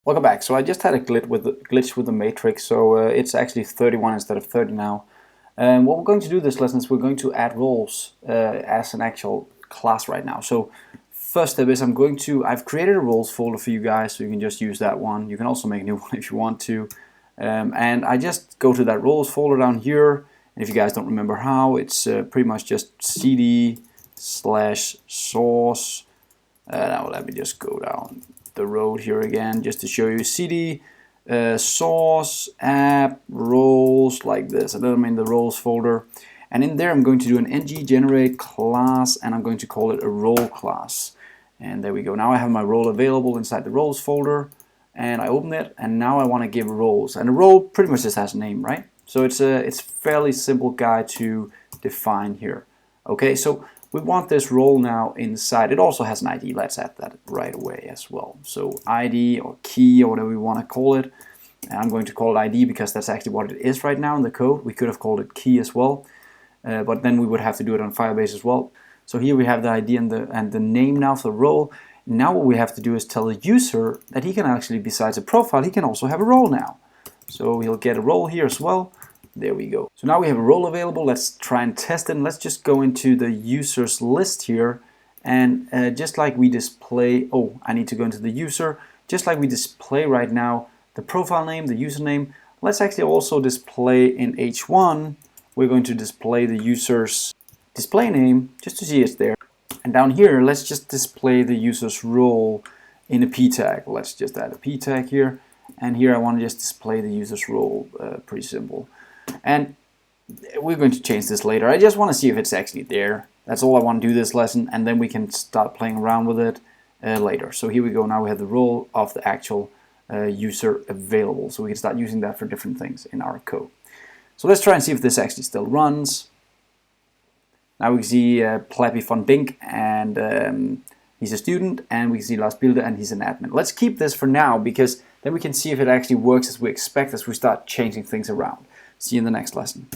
Welcome back. So I just had a glitch with the matrix, so it's actually 31 instead of 30 now. What we're going to do this lesson is we're going to add roles as an actual class right now. So first step is I've created a roles folder for you guys, so you can just use that one. You can also make a new one if you want to. And I just go to that roles folder down here. And if you guys don't remember how, it's pretty much just cd/source. Now let me just go down the road here again just to show you cd source app roles like this, and then I'm in the roles folder, and in there I'm going to do an ng generate class, and I'm going to call it a role class. And there we go. Now I have my role available inside the roles folder, and I open it, and now I want to give roles, and a role pretty much just has a name, right? So it's a fairly simple guy to define here. Okay, so we want this role now inside. It also has an ID. Let's add that right away as well. So ID or key or whatever we want to call it. And I'm going to call it ID because that's actually what it is right now in the code. We could have called it key as well, but then we would have to do it on Firebase as well. So here we have the ID and the name now for the role. Now what we have to do is tell the user that he can actually, besides a profile, he can also have a role now. So he'll get a role here as well. There we go. So now we have a role available. Let's try and test it. And let's just go into the users list here. And just like we display, I need to go into the user. Just like we display right now the profile name, the username, let's actually also display in H1, we're going to display the user's display name just to see it's there. And down here, let's just display the user's role in a p tag. Let's just add a p tag here. And here I want to just display the user's role, pretty simple. And we're going to change this later. I just want to see if it's actually there. That's all I want to do this lesson, and then we can start playing around with it later. So here we go. Now we have the role of the actual user available. So we can start using that for different things in our code. So let's try and see if this actually still runs. Now we can see Plappy van Dink, and he's a student, and we can see Lars Bilde, and he's an admin. Let's keep this for now, because then we can see if it actually works as we expect as we start changing things around. See you in the next lesson.